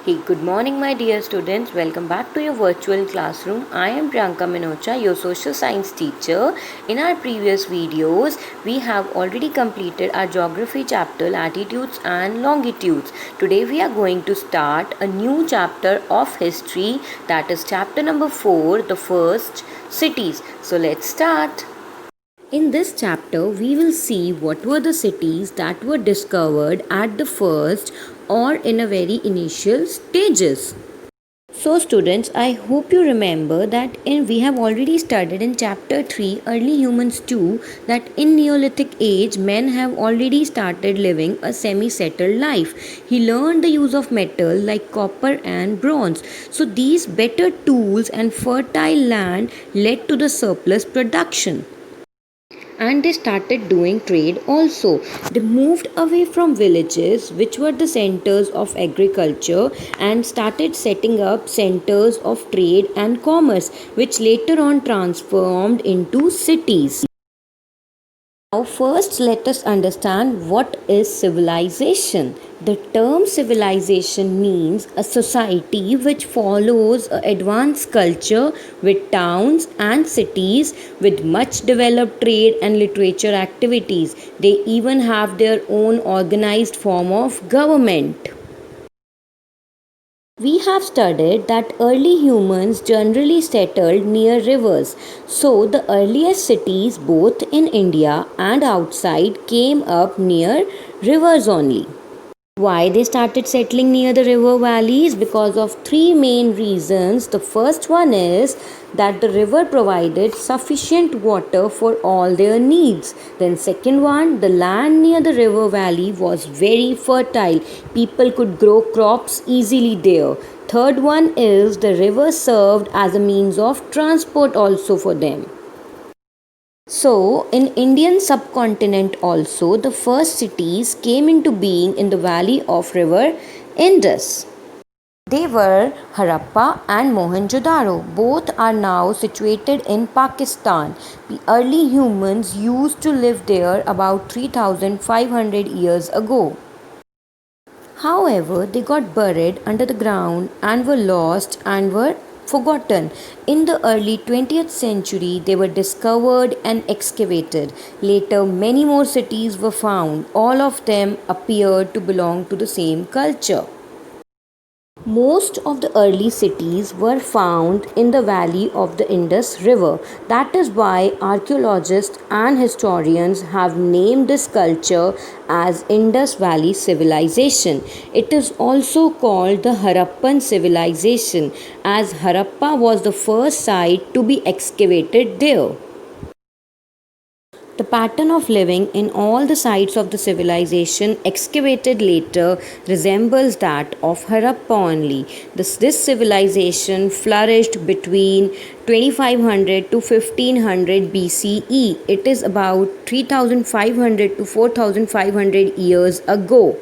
Hey, good morning, my dear students. Welcome back to your virtual classroom. I am Priyanka Minocha, your social science teacher. In our previous videos, we have already completed our geography chapter, latitudes and longitudes. Today, we are going to start a new chapter of history, that is chapter number 4, the first cities. So, let's start. In this chapter, we will see what were the cities that were discovered at the first or in a very initial stages. So students, I hope you remember that we have already studied in chapter 3 early humans 2 that in Neolithic age men have already started living a semi-settled life. He learned the use of metal like copper and bronze. So these better tools and fertile land led to the surplus production, and they started doing trade also. They moved away from villages, which were the centers of agriculture, and started setting up centers of trade and commerce, which later on transformed into cities. Now, first, let us understand what is civilization. The term civilization means a society which follows an advanced culture with towns and cities with much developed trade and literature activities. They even have their own organized form of government. We have studied that early humans generally settled near rivers. So, the earliest cities, both in India and outside, came up near rivers only. Why they started settling near the river valleys? Because of three main reasons. The first one is that the river provided sufficient water for all their needs. Then second one, the land near the river valley was very fertile. People could grow crops easily there. Third one is the river served as a means of transport also for them. So, in Indian subcontinent also, the first cities came into being in the valley of river Indus. They were Harappa and Mohenjo-daro. Both are now situated in Pakistan. The early humans used to live there about 3500 years ago. However, they got buried under the ground and were lost and were forgotten. In the early 20th century, they were discovered and excavated. Later, many more cities were found. All of them appeared to belong to the same culture. Most of the early cities were found in the valley of the Indus River. That is why archaeologists and historians have named this culture as Indus Valley Civilization. It is also called the Harappan Civilization, as Harappa was the first site to be excavated there. The pattern of living in all the sites of the civilization excavated later resembles that of Harappa only. This civilization flourished between 2500 to 1500 BCE. It is about 3500 to 4500 years ago.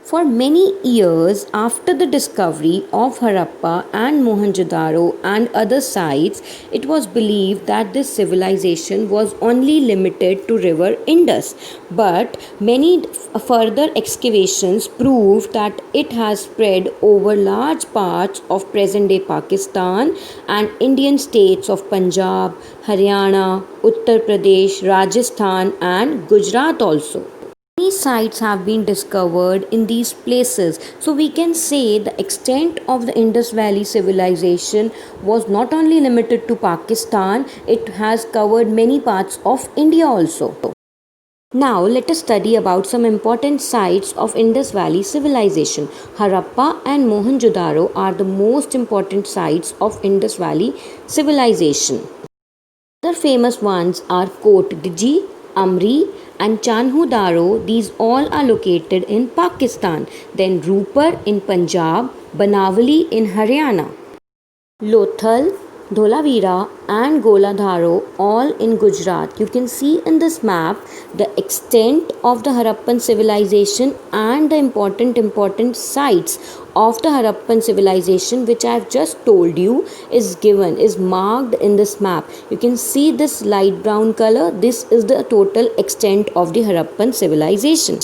For many years after the discovery of Harappa and Mohenjo-daro and other sites, it was believed that this civilization was only limited to river Indus. But many further excavations proved that it has spread over large parts of present-day Pakistan and Indian states of Punjab, Haryana, Uttar Pradesh, Rajasthan and Gujarat also. Many sites have been discovered in these places, so we can say the extent of the Indus Valley civilization was not only limited to Pakistan, it has covered many parts of India also. Now let us study about some important sites of Indus Valley civilization. Harappa and Mohenjo-daro are the most important sites of Indus Valley civilization. Other famous ones are Kot Diji, Amri and Chanhu Daro. These all are located in Pakistan. Then Rupar in Punjab, Banavali in Haryana, Lothal, Dholavira and Goladharo all in Gujarat. You can see in this map the extent of the Harappan civilization and the important sites of the Harappan civilization, which I have just told you is marked in this map. You can see this light brown color. This is the total extent of the Harappan civilization.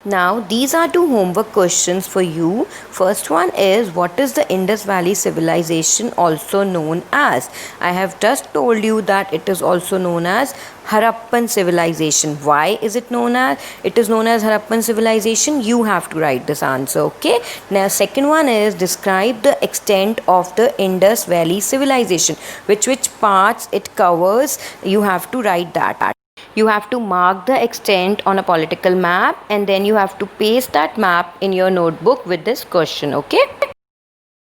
Now, these are two homework questions for you. First one is, what is the Indus Valley civilization also known as? I have just told you that it is also known as Harappan civilization. Why is it known as? It is known as Harappan civilization. You have to write this answer, okay? Now, second one is, describe the extent of the Indus Valley civilization. Which parts it covers? You have to write that. You have to mark the extent on a political map, and then you have to paste that map in your notebook with this question, okay?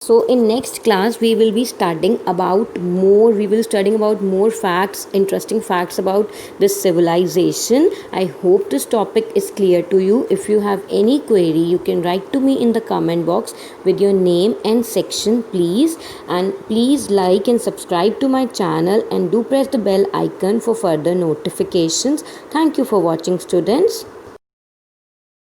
So in next class we will be studying about more facts, interesting facts about this civilization. I hope this topic is clear to you. If you have any query, you can write to me in the comment box with your name and section, please. And please like and subscribe to my channel, and do press the bell icon for further notifications. Thank you for watching, students.